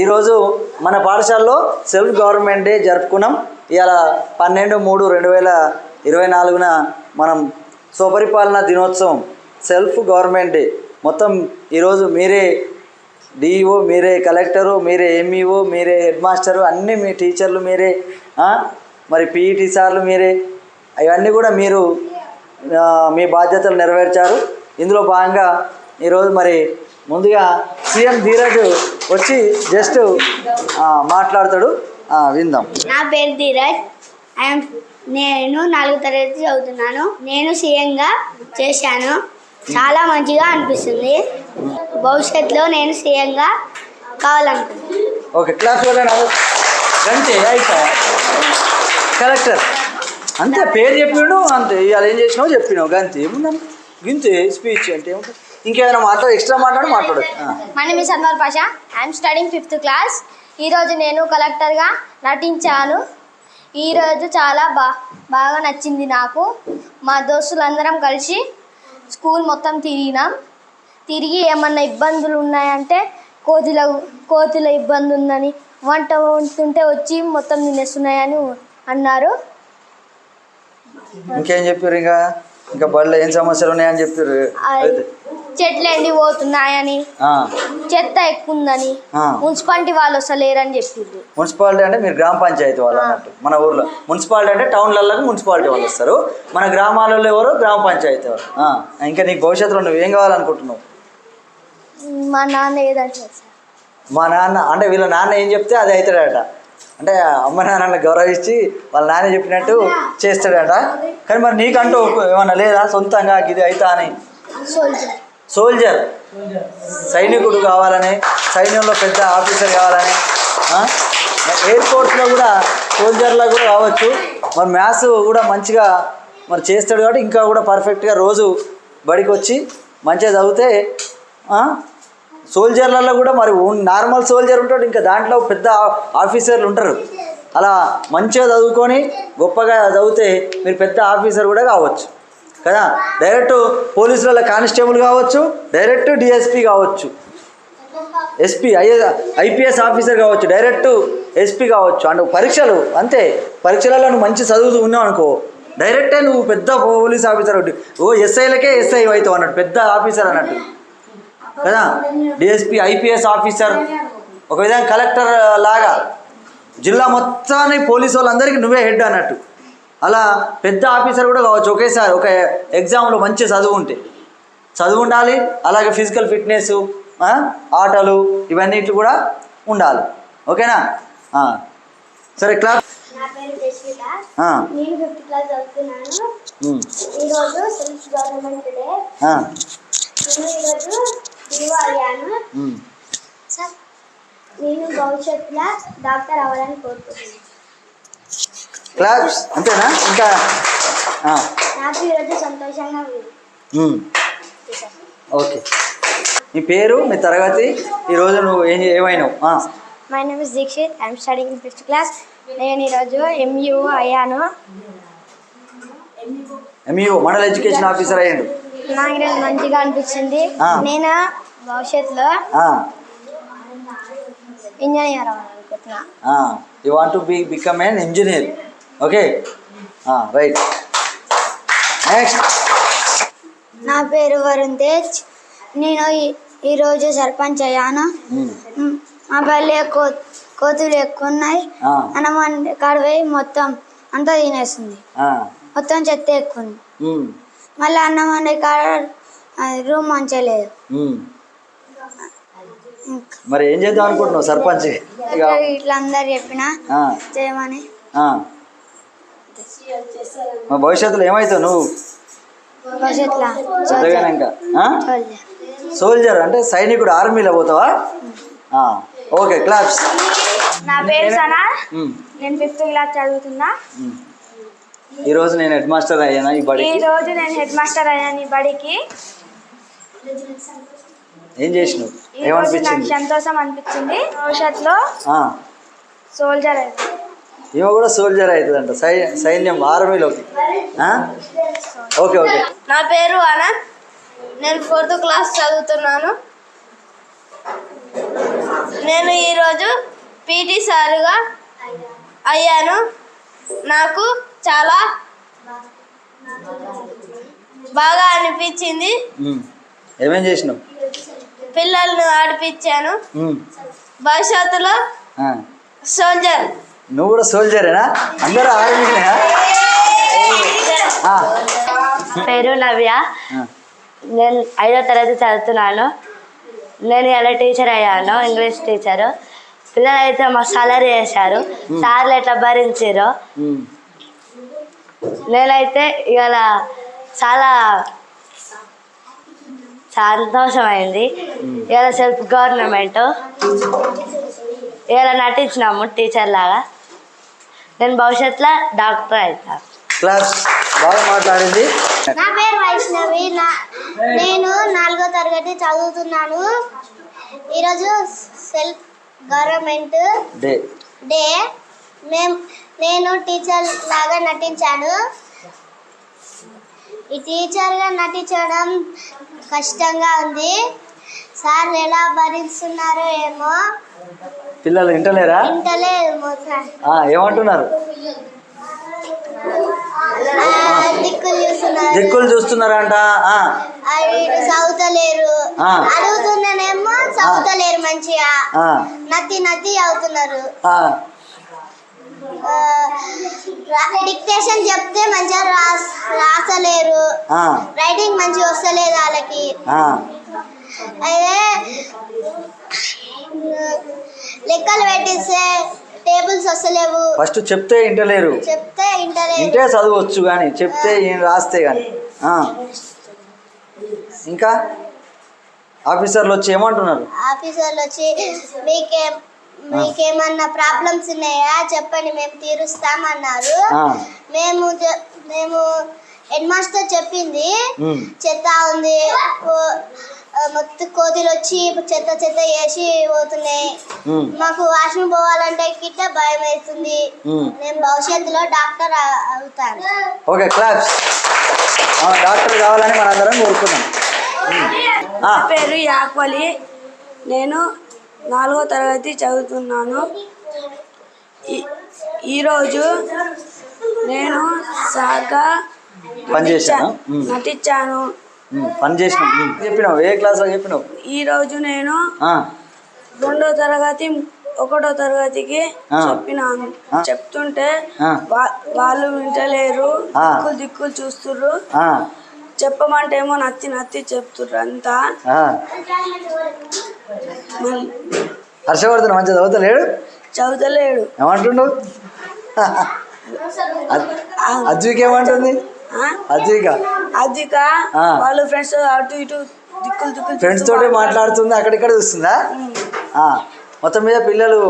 ఈరోజు మన పాఠశాలలో సెల్ఫ్ గవర్నమెంట్ డే జరుపుకున్నాం. ఇవాళ 12/3/2024 మనం స్వపరిపాలన దినోత్సవం సెల్ఫ్ గవర్నమెంట్ డే. మొత్తం ఈరోజు మీరే డిఈఓ, మీరే కలెక్టరు, మీరే ఎంఈఓ, మీరే హెడ్ మాస్టరు, అన్నీ మీ టీచర్లు మీరే, మరి పీఈటీ సార్లు మీరే, ఇవన్నీ కూడా మీరు మీ బాధ్యతలు నెరవేర్చారు. ఇందులో భాగంగా ఈరోజు మరి ముందుగా సీఎం ధీరజ్ వచ్చి జస్ట్ మాట్లాడతాడు, విందాం. నా పేరు ధీరజ్. నేను 4వ తరగతి చదువుతున్నాను. నేను సీఎంగా చేశాను. చాలా మంచిగా అనిపిస్తుంది. భవిష్యత్తులో నేను సీఎంగా కావాలనుకుంటున్నాను. ఓకే, క్లాస్ గంటే అయితే కలెక్టర్ అంతే పేరు చెప్పిండు, అంతే ఇవాళ ఏం చేసినావు చెప్పినావు, గంతే ఏముందని గింతే స్పీచ్ అంటే ఏముంటుంది. ఇంకేమైనా ఎక్స్ట్రా మాట్లాడచ్చు. My name is Anwar Pasha. I'm studying 5th class. ఈరోజు నేను కలెక్టర్గా నటించాను. ఈరోజు చాలా బాగా నచ్చింది నాకు. మా దోస్తులందరం కలిసి స్కూల్ మొత్తం తిరిగి ఏమన్నా ఇబ్బందులు ఉన్నాయంటే కోతుల ఇబ్బంది ఉందని, వంట వండుతుంటే వచ్చి మొత్తం తినేస్తున్నాయని అన్నారు. ఇంకేం చెప్పారు? ఇంకా బడిలో ఏం సమస్యలు ఉన్నాయని చెప్పారు. చెట్లు ఎండిపోతున్నాయని, చెత్త ఎక్కువ ఉందని, మున్సిపాలిటీ వాళ్ళు వస్తలేరని చెప్పింది. మున్సిపాలిటీ అంటే మీరు గ్రామ పంచాయతీ వాళ్ళు అన్నట్టు. మన ఊర్లో మున్సిపాలిటీ అంటే టౌన్లలో మున్సిపాలిటీ వాళ్ళు వస్తారు, మన గ్రామాలలో ఎవరు గ్రామ పంచాయతీ వాళ్ళు. ఇంకా నీకు భవిష్యత్తులో నువ్వు ఏం కావాలనుకుంటున్నావు? మా నాన్న ఏదంటే మా నాన్న అంటే వీళ్ళ నాన్న ఏం చెప్తే అది అవుతాడట. అంటే అమ్మ నాన్నని గౌరవించి వాళ్ళ నాన్న చెప్పినట్టు చేస్తాడట. కానీ మరి నీకంటూ ఏమన్నా లేదా సొంతంగా ఇది అవుతా అని? సోల్జర్, సైనికుడు కావాలని, సైన్యంలో పెద్ద ఆఫీసర్ కావాలని, ఎయిర్పోర్ట్స్లో కూడా సోల్జర్లో కూడా కావచ్చు. మరి మ్యాథ్స్ కూడా మంచిగా మరి చేస్తాడు కాబట్టి ఇంకా కూడా పర్ఫెక్ట్గా రోజు బడికి వచ్చి మంచిగా చదివితే సోల్జర్లలో కూడా మరి నార్మల్ సోల్జర్ ఉంటాడు, ఇంకా దాంట్లో పెద్ద ఆఫీసర్లు ఉంటారు. అలా మంచిగా చదువుకొని గొప్పగా చదివితే మీరు పెద్ద ఆఫీసర్ కూడా కావచ్చు కదా. డైరెక్ట్ పోలీసులలో కానిస్టేబుల్ కావచ్చు, డైరెక్ట్ డిఎస్పీ కావచ్చు, ఎస్పీ ఐపీఎస్ ఆఫీసర్ కావచ్చు, డైరెక్ట్ ఎస్పీ కావచ్చు. అంటే పరీక్షలు అంతే, పరీక్షలలో నువ్వు మంచి చదువుతూ ఉన్నావు అనుకో, డైరెక్టే నువ్వు పెద్ద పోలీస్ ఆఫీసర్ ఎస్ఐలకే ఎస్ఐ అవుతావు అన్నట్టు, పెద్ద ఆఫీసర్ అన్నట్టు కదా. డిఎస్పీ ఐపీఎస్ ఆఫీసర్, ఒక విధంగా కలెక్టర్ లాగా జిల్లా మొత్తాన్ని పోలీసు వాళ్ళందరికీ నువ్వే హెడ్ అన్నట్టు. అలా పెద్ద ఆఫీసర్ కూడా కావచ్చు ఒకేసారి. ఒక ఎగ్జామ్లో మంచి చదువు ఉండాలి, అలాగే ఫిజికల్ ఫిట్నెస్, ఆటలు ఇవన్నిటి కూడా ఉండాలి. ఓకేనా? సరే క్లాస్. నా పేరు జస్విత. నేను 5th క్లాస్ చదువుతున్నాను. ఈరోజు సెల్ఫ్ గవర్నమెంట్ డే. నేను ఈరోజు డిఓ అయ్యాను. నేను భవిష్యత్తులో డాక్టర్ అవ్వాలని కోరుకుంటున్నాను. క్లాస్ అంతేనా? ఇంకా నాకు ఈరోజు సంతోషంగా ఉంది. ఓకే, మీ పేరు, మీ తరగతి, ఈరోజు నువ్వు ఏమైనావు? My name is Dikshit. I'm studying 5th class. నేను ఈరోజు ఎంఈఓ అయ్యాను. ఎంఈఓ మండల ఎడ్యుకేషన్ ఆఫీసర్ అయ్యాడు. నాకు ఈరోజు మంచిగా అనిపించింది. నేను భవిష్యత్తులో ఇంజనీర్ అవ్వాలనుకుంటున్నా. You want to become an engineer. Okay, right. Next. నా పేరు వరుణ్ తేజ్. నేను ఈరోజు సర్పంచ్ అయ్యాను. మా పల్లె కోతులు ఎక్కువ ఉన్నాయి. అన్నం కడివే మొత్తం అంతా తినేస్తుంది. మొత్తం చెత్త ఎక్కువ ఉంది. మళ్ళీ అన్నం వండే కాడ రూమ్ మంచిగా లేదు. మరి ఏం చేద్దాం అనుకుంటున్నావు సర్పంచ్? ఇట్లా అందరు చెప్పినా చేయమని. భవిష్యత్తులో ఏమవుతావు నువ్వు? భవిష్యత్తులో సోల్జర్ అంటే సైనికుడు, ఆర్మీలో పోతావా? Okay, class. నా పేరు సనా. నేను 5th క్లాస్ చదువుతున్నా. ఈరోజు నేను హెడ్ మాస్టర్ అయ్యాను ఈ బడికి. ఏం చేసినావు? నాకు సంతోషం అనిపించింది. భవిష్యత్తులో సోల్జర్ అవుతుంది. ఈమె కూడా సోల్జర్ అవుతుందంట, సైన్యం, ఆర్మీలోకి. Okay okay. నా పేరు అనంత్. నేను 4th క్లాస్ చదువుతున్నాను. నేను ఈరోజు పీటీ సారుగా అయ్యాను. నాకు చాలా బాగా అనిపించింది. ఏమేం చేసినావు? పిల్లల్ని ఆడిపించాను. భవిష్యత్తులో సోల్జర్. నువ్వు కూడా సోల్జరేనా? అందరూ ఆర్మీనా? పేరు నవ్య. నేను 5వ తరగతి చదువుతున్నాను. నేను ఇలా టీచర్ అయ్యాను, ఇంగ్లీష్ టీచరు. పిల్లలు అయితే మా సాలరీ చేశారు, సార్లు ఎట్లా భరించారో. నేనైతే ఇవాళ చాలా సంతోషమైంది. ఇవాళ సెల్ఫ్ గవర్నమెంట్ ఇవాళ నటించినాము టీచర్ లాగా. నేను భవిష్యత్తులో డాక్టర్ అవుతాను. క్లాస్ బాగా మాట్లాడింది. నా పేరు వైష్ణవి. నేను 4వ తరగతి చదువుతున్నాను. ఈరోజు సెల్ఫ్ గవర్నమెంట్ డే. నేను టీచర్ లాగా నటించాను. ఈ టీచర్గా నటించడం కష్టంగా ఉంది. సార్ ఎలా భరిస్తున్నారో ఏమో. పిల్లలు వింటలేరా? వింటలేమో సార్. ఏమంటున్నారు? దిక్కులు చూస్తున్నారంట. చదువుతలేరు. అడుగుతున్నానేమో చదువుతలేరు మంచిగా. నత్తి అవుతున్నారు. డిక్టేషన్ చెప్తే మంచిగా రాసలేరు. రైటింగ్ మంచిగా వస్తలేదు వాళ్ళకి. అయితే లెక్కలు పెట్టిస్తే టేబుల్స్ వస్తలేవు. ఫస్ట్ చెప్తే ఇంటలేరు. ఇంటే చదవచ్చు కానీ చెప్తే రాస్తే కానీ. ఇంకా ఆఫీసర్లు వచ్చి ఏమంటున్నారు? ఆఫీసర్లు వచ్చి మీకేమన్నా ప్రాబ్లమ్స్ ఉన్నాయా చెప్పండి, మేము తీరుస్తామన్నారు. మేము హెడ్ మాస్టర్ చెప్పింది చెత్త ఉంది, మొత్తం కోతులు వచ్చి చెత్త చేసి పోతున్నాయి, మాకు వాష్రూమ్ పోవాలంటే గిట్ట భయం అవుతుంది, నేను భవిష్యత్తులో డాక్టర్ అవుతాను. Okay, claps. డాక్టర్ కావాలని మనందరం కోరుకున్నాం. నా పేరు యాక్వలి. నేను 4వ తరగతి చదువుతున్నాను. ఈరోజు నేను సాగా నటించాను. పని చేసినావు. చెప్పినావు ఏ క్లాస్ చెప్పినావు? ఈరోజు నేను 2వ తరగతి 1వ తరగతికి చెప్పినాను. చెప్తుంటే వాళ్ళు వింటలేరు, దిక్కులు చూస్తుర్రు. చెప్పమంటే ఏమో నత్తి చెప్తుర్రు అంతా. హర్షవర్ధన్ మంచిగా చదువుతలేడు. ఏమంటుండు? అద్విక ఏమంటుంది? అద్విక వాళ్ళు ఫ్రెండ్స్ అటు ఇటు దిక్కులు ఫ్రెండ్స్ తోటి మాట్లాడుతుంది, అక్కడిక్కడ చూస్తుందా? మొత్తం మీద పిల్లలు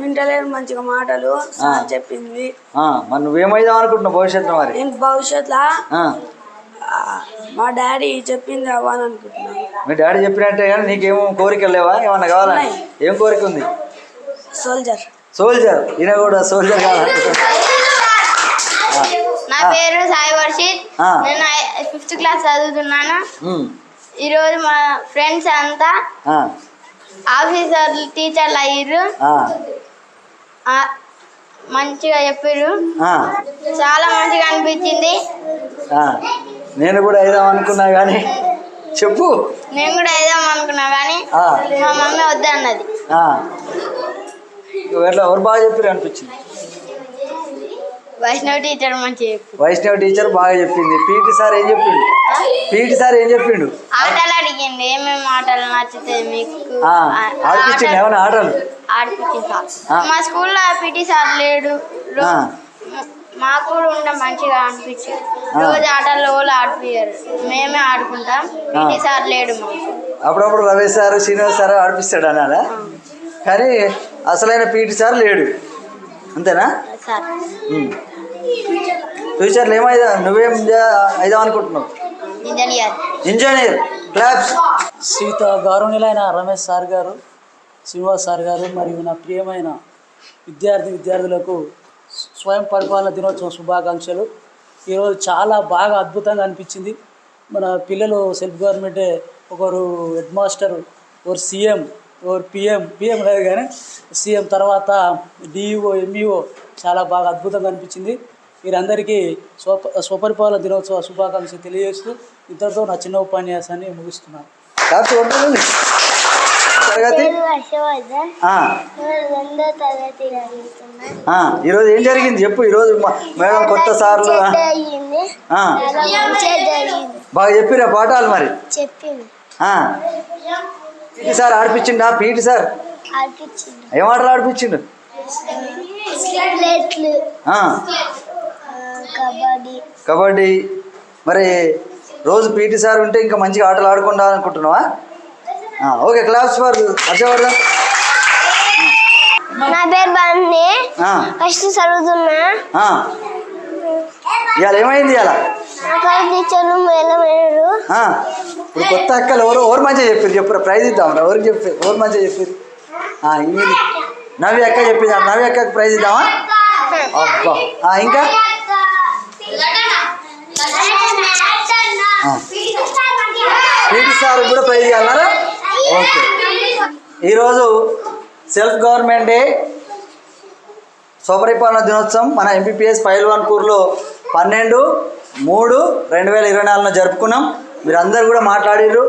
వింటలేరు మంచిగా మాటలు చెప్పింది. మరి నువ్వేమైదాం అనుకుంటున్నావు భవిష్యత్తు? మరి నేను భవిష్యత్తులో మా డాడీ చెప్పింది అవ్వాలని అనుకుంటున్నాను. మీ డాడీ చెప్పినట్టే కానీ నీకేమో కోరికలు లేవా? ఏమన్నా కావాలని? ఏం కోరిక ఉంది? సోల్జర్. ఈయన కూడా సోల్జర్ కావాలనుకుంటున్నా. నా పేరు సాయి వర్షిత్. నేను 5th క్లాస్ చదువుతున్నాను. ఈరోజు మా ఫ్రెండ్స్ అంతా ఆఫీసర్లు టీచర్లు అయ్యారు. మంచిగా చెప్పారు, చాలా మంచిగా అనిపించింది. నేను కూడా అయిదాం అనుకున్నా కానీ చెప్పు. నేను కూడా అయిదాం అనుకున్నా కానీ మా మమ్మీ వద్దన్నది. ఎవరు బాగా చెప్పారు అనిపించింది? వైష్ణవ్ టీచర్ మంచిగా చెప్పి. వైష్ణవ్ టీచర్ బాగా చెప్పింది. పీటీ సార్ ఏం చెప్పిండు? ఆటలు అడిగింది, ఏమేమి ఆటలు నచ్చుతాయి మీకు ఆడిపించింది. ఏమైనా ఆటలు ఆడిపించింది. మా స్కూల్లో పీటీ సార్ లేడు, మాకు కూడా ఉండే మంచిగా అనిపించింది. రోజు ఆటల్లో వాళ్ళు ఆడిపోయారు, మేమే ఆడుకుంటాం. పీటీ సార్ లేడు మాకు. అప్పుడప్పుడు రమేష్ సార్, శ్రీనివాస్ సార్ ఆడిపిస్తాడు అనాలా, కానీ అసలైన పీటీ సార్ లేడు. అంతేనా? ఫ్యూచర్లో ఏమైదా? నువ్వేం అయిదాం అనుకుంటున్నావు? ఇంజనీర్. క్లాప్స్. సీత గౌరవనీయులైన రమేష్ సార్ గారు, శ్రీనివాస్ సార్ గారు మరియు నా ప్రియమైన విద్యార్థులకు స్వయం పరిపాలన దినోత్సవం శుభాకాంక్షలు. ఈరోజు చాలా బాగా అద్భుతంగా అనిపించింది. మన పిల్లలు సెల్ఫ్ గవర్నమెంటే, ఒకరు head master or CM or PM లేదు కానీ సీఎం తర్వాత డిఈఓ ఎంఈఓ చాలా బాగా అద్భుతంగా అనిపించింది. వీరందరికీ స్వపరిపాలన దినోత్సవ శుభాకాంక్షలు తెలియజేస్తూ ఇంతటితో నా చిన్న ఉపన్యాసాన్ని ముగిస్తున్నాను. తరగతి ఈరోజు ఏం జరిగింది చెప్పు. ఈరోజు మేడం కొత్త సార్లు బాగా చెప్పిరా పాఠాలు మరి పీటీ సార్ ఆడిపించిండా? పీటీ సార్ ఏం ఆటలు ఆడిపించిండు? కబడ్డీ. మరి రోజు పీటీ సార్ ఉంటే ఇంకా మంచిగా ఆటలు ఆడుకుంటా అనుకుంటున్నావా? Okay, class for Harshavardhan. నా పేరు బాగుంది, ఫస్ట్ చదువుతున్నా. ఇవాళ ఏమైంది? ఇవాళ టీచర్లు మేలమేరు. ఇప్పుడు కొత్త అక్కలు ఎవరు మంచిగా చెప్పారు? చెప్పారు ప్రైజ్ ఇద్దామరా? ఎవరికి చెప్పారు? ఎవరు మంచిగా చెప్పారు? నవ్య అక్క చెప్పిందా? నవ్య అక్కకి ప్రైజ్ ఇద్దామా? అబ్బా. ఇంకా పీటీ సార్ కూడా ప్రైజ్ ఇవ్వాలరా? ఓకే. ఈరోజు సెల్ఫ్ గవర్నమెంట్ డే, స్వపరిపాలన దినోత్సవం మన ఎంపీపీఎస్ పైల్వాన్పూర్లో 12/3/2024 జరుపుకున్నాం. మీరు అందరు కూడా మాట్లాడిర్రు.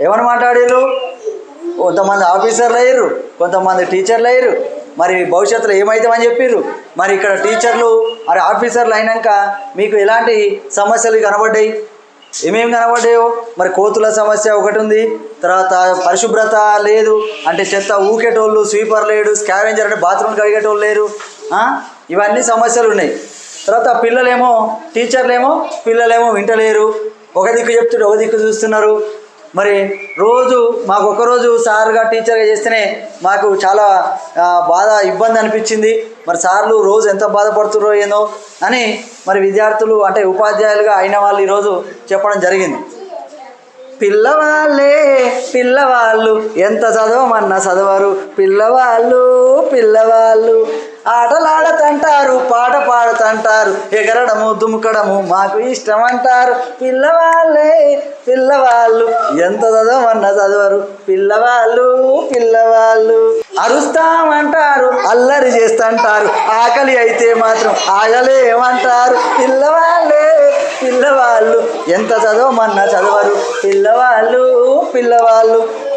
ఏమని మాట్లాడిర్రు? కొంతమంది ఆఫీసర్లు అయ్యారు, కొంతమంది టీచర్లు అయ్యారు. మరి భవిష్యత్తులో ఏమవుతామని చెప్పిర్రు. మరి ఇక్కడ టీచర్లు మరి ఆఫీసర్లు అయినాక మీకు ఎలాంటి సమస్యలు కనబడ్డాయి? ఏమేమి కనబడ్డాయో మరి కోతుల సమస్య ఒకటి ఉంది, తర్వాత పరిశుభ్రత లేదు, అంటే చెత్త ఊకేటోళ్ళు, స్వీపర్ లేడు, స్కావెంజర్ అంటే బాత్రూమ్ కడిగేటోళ్ళు లేరు. ఇవన్నీ సమస్యలు ఉన్నాయి. తర్వాత పిల్లలేమో వింటలేరు, ఒక దిక్కు చెప్తుంటే ఒక దిక్కు చూస్తున్నారు. మరి రోజు మాకు ఒకరోజు సార్గా టీచర్గా చేస్తేనే మాకు చాలా ఇబ్బంది అనిపించింది. మరి సార్లు రోజు ఎంత బాధపడుతున్నారో ఏనో అని మరి విద్యార్థులు అంటే ఉపాధ్యాయులుగా అయిన వాళ్ళు ఈరోజు చెప్పడం జరిగింది. పిల్లవాళ్ళు ఎంత చదవమన్నా చదవరు, పిల్లవాళ్ళు ఆటలాడతంటారు, పాట పాడుతంటారు, ఎగరడము దుముకడము మాకు ఇష్టం అంటారు. పిల్లవాళ్ళు ఎంత చదవమన్నా చదవరు, పిల్లవాళ్ళు అరుస్తామంటారు, అల్లరి చేస్తుంటారు, ఆకలి అయితే మాత్రం ఆగలేమంటారు. పిల్లవాళ్ళు ఎంత చదవమన్నా చదవరు, పిల్లవాళ్ళు.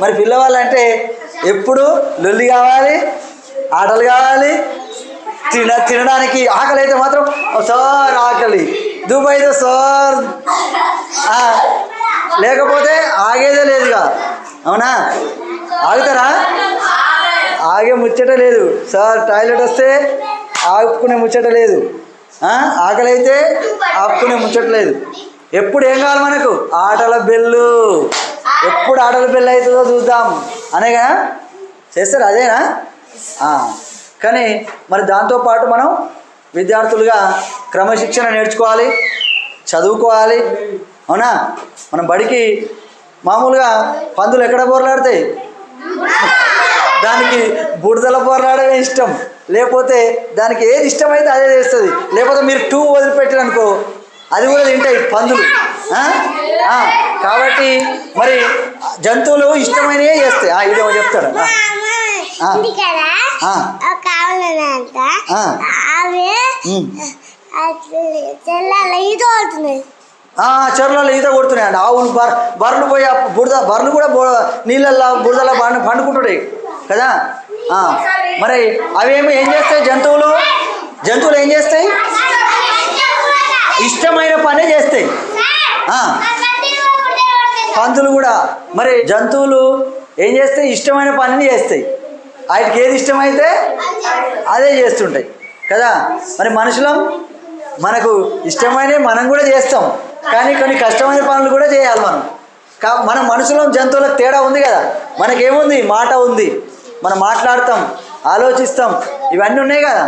మరి పిల్లవాళ్ళు అంటే ఎప్పుడు లొల్లి కావాలి, ఆటలు కావాలి, తినడానికి ఆకలి అయితే మాత్రం సార్ ఆకలి, దుబాయ్తో సార్, లేకపోతే ఆగేదే లేదుగా. అవునా? ఆగుతారా? ఆగే ముచ్చట లేదు. సార్ టాయిలెట్ వస్తే ఆపుకునే ముచ్చట లేదు, ఆకలి అయితే ఆపుకునే ముచ్చట లేదు. ఎప్పుడు ఏం కావాలి మనకు? ఆటల బెల్లు. ఎప్పుడు ఆటల బెల్లు అవుతుందో చూద్దాం అనేగా చేస్తారు. అదేనా? కానీ మరి దాంతోపాటు మనం విద్యార్థులుగా క్రమశిక్షణ నేర్చుకోవాలి, చదువుకోవాలి. అవునా? మనం బడికి మామూలుగా పందులు ఎక్కడ బోర్లాడతాయి? దానికి బుడదల బోర్లాడమే ఇష్టం, లేకపోతే దానికి ఏది ఇష్టమైతే అదే చేస్తుంది. లేకపోతే మీరు 2 వదిలిపెట్టారనుకో అది కూడా తింటాయి పందులు. కాబట్టి మరి జంతువులు ఇష్టమైనవే చేస్తాయి. ఇదేమో చెప్తాడు. చెరువులలో ఈత కొడుతున్నాయండి ఆవులు. బర్రెలు పోయి బర్రెలు కూడా నీళ్ళల్లో బురదలో పండుకుంటున్నాయి కదా. మరి అవేమి ఏం చేస్తాయి? జంతువులు ఏం చేస్తాయి? ఇష్టమైన పనే చేస్తాయి. పందులు కూడా మరి జంతువులు ఏం చేస్తాయి? ఇష్టమైన పనిని చేస్తాయి. వాటికి ఏది ఇష్టమైతే అదే చేస్తుంటాయి కదా. మరి మనకు ఇష్టమైనవి మనం కూడా చేస్తాం, కానీ కొన్ని కష్టమైన పనులు కూడా చేయాలి మనం. మన మనుషులం జంతువులకు తేడా ఉంది కదా. మనకేముంది? మాట ఉంది, మనం మాట్లాడతాం, ఆలోచిస్తాం, ఇవన్నీ ఉన్నాయి కదా.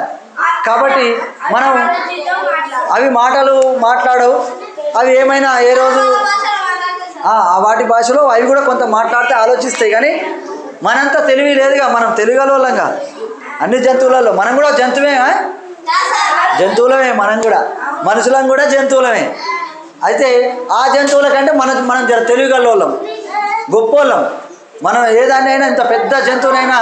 కాబట్టి మనం అవి మాట్లాడవు. అవి ఏమైనా ఏ రోజు వాటి భాషలో అవి కూడా కొంత మాట్లాడితే ఆలోచిస్తాయి. కానీ మనంతా తెలివి లేదుగా, మనం తెలియగలవాళ్ళంగా. అన్ని జంతువులలో మనం కూడా జంతువులమే, మనం కూడా మనుషులం కూడా జంతువులమే. అయితే ఆ జంతువుల కంటే మనం జర తెలియగలవాళ్ళం. గొప్పోళ్ళం. మనం ఏదాన్నైనా ఇంత పెద్ద జంతువునైనా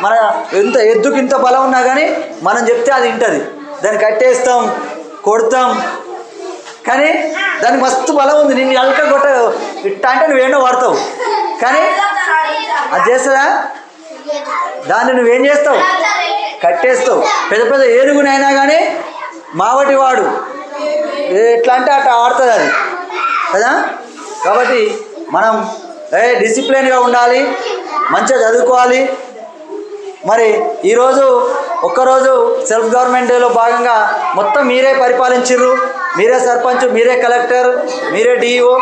మన ఎంత ఎద్దుకి ఇంత బలం ఉన్నా కానీ మనం చెప్తే అది వింటుంది. దాన్ని కట్టేస్తాం, కొడతాం, కానీ దానికి మస్తు బలం ఉంది. నిన్ను అల్క కొట్ట ఇట్టా అంటే నువ్వేనో వాడతావు, కానీ అది చేస్తుందా? దాన్ని నువ్వేం చేస్తావు? కట్టేస్తావు. పెద్ద పెద్ద ఏనుగునైనా కానీ మావటి వాడు ఎట్లా అంటే అట్లా ఆడుతుంది అది కదా. కాబట్టి మనం డిసిప్లిన్గా ఉండాలి, మంచిగా చదువుకోవాలి. మరి ఈరోజు ఒక్కరోజు సెల్ఫ్ గవర్నమెంట్ డేలో భాగంగా మొత్తం మీరే పరిపాలించిర్రు, మీరే సర్పంచ్, మీరే కలెక్టర్, మీరే డిఈఓ,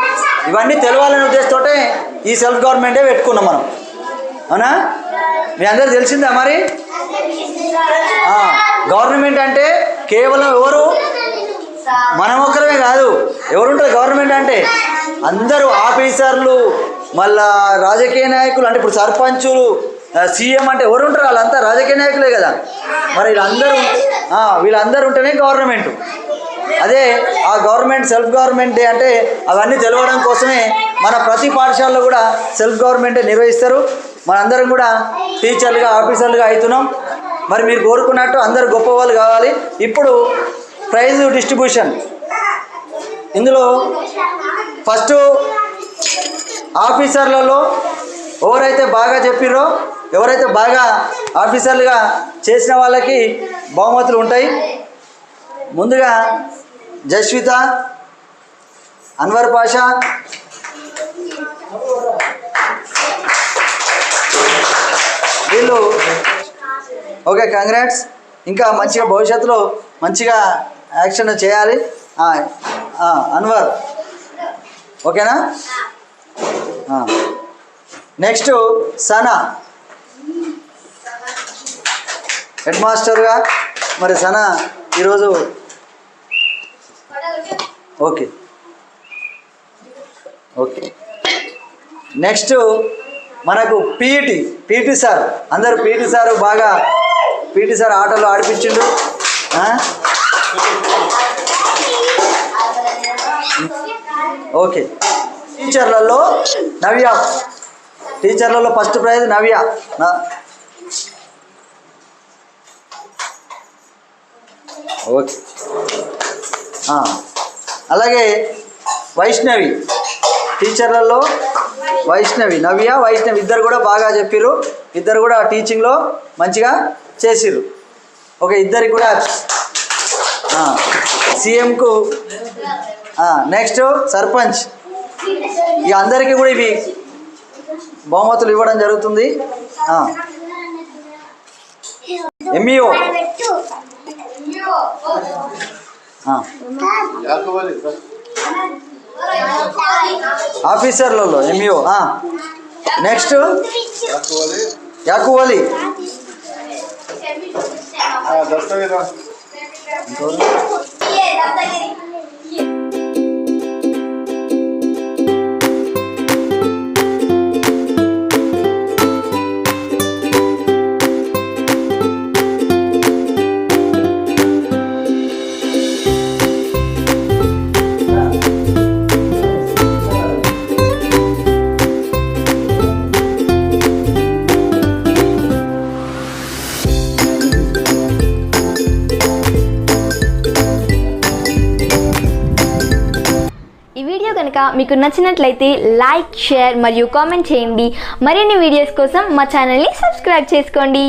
ఇవన్నీ తెలవాలనే ఉద్దేశంతో ఈ సెల్ఫ్ గవర్నమెంట్ డే పెట్టుకున్నాం మనం. అవునా? మీ అందరూ తెలిసిందా మరి? గవర్నమెంట్ అంటే కేవలం ఎవరు? మనం ఒక్కరమే కాదు. ఎవరుంటారు గవర్నమెంట్ అంటే? అందరూ ఆఫీసర్లు, మళ్ళా రాజకీయ నాయకులు. అంటే ఇప్పుడు సర్పంచులు, సీఎం అంటే ఎవరు ఉంటారు? వాళ్ళంతా రాజకీయ నాయకులే కదా. మరి వీళ్ళందరూ ఉంటేనే గవర్నమెంట్. అదే ఆ గవర్నమెంట్ సెల్ఫ్ గవర్నమెంట్ డే అంటే అవన్నీ తెలవడం కోసమే మన ప్రతి పాఠశాలలో కూడా సెల్ఫ్ గవర్నమెంట్ డే నిర్వహిస్తారు. మనందరం కూడా టీచర్లుగా, ఆఫీసర్లుగా అవుతున్నాం. మరి మీరు కోరుకున్నట్టు అందరు గొప్ప వాళ్ళు కావాలి. ఇప్పుడు ప్రైజ్ డిస్ట్రిబ్యూషన్. ఇందులో ఫస్ట్ ఆఫీసర్లలో ఎవరైతే బాగా చెప్పిరో, ఎవరైతే బాగా ఆఫీసర్లుగా చేసిన వాళ్ళకి బహుమతులు ఉంటాయి. ముందుగా జస్విత, అన్వర్ పాషా, వీళ్ళు ఓకే, కంగ్రాట్స్. ఇంకా మంచిగా భవిష్యత్తులో మంచిగా యాక్షన్ చేయాలి. అన్వర్ ఓకేనా? నెక్స్ట్ సనా, హెడ్ మాస్టర్గా. మరి సనా ఈరోజు ఓకే. నెక్స్ట్ మనకు పీటీ సార్. అందరూ పీటీ సార్ బాగా ఆటలు ఆడిపించిండు. ఓకే. టీచర్లలో ఫస్ట్ ప్రైజ్ నవ్య. ఓకే. అలాగే వైష్ణవి, టీచర్లలో నవ్య, వైష్ణవి ఇద్దరు కూడా బాగా చెప్పిర్రు. ఇద్దరు కూడా టీచింగ్లో మంచిగా చేసిర్రు. ఓకే, ఇద్దరికి కూడా సీఎంకు. నెక్స్ట్ సర్పంచ్. ఇక అందరికీ కూడా ఇవి బహుమతులు ఇవ్వడం జరుగుతుంది. ఎంఈఓ ఆఫీసర్లలో ఎంఈఓ. నెక్స్ట్ యాకువలి. కనుక మీకు నచ్చినట్లయితే లైక్, షేర్ మరియు కామెంట్ చేయండి. మరిన్ని వీడియోస్ కోసం మా ఛానల్ని సబ్స్క్రైబ్ చేసుకోండి.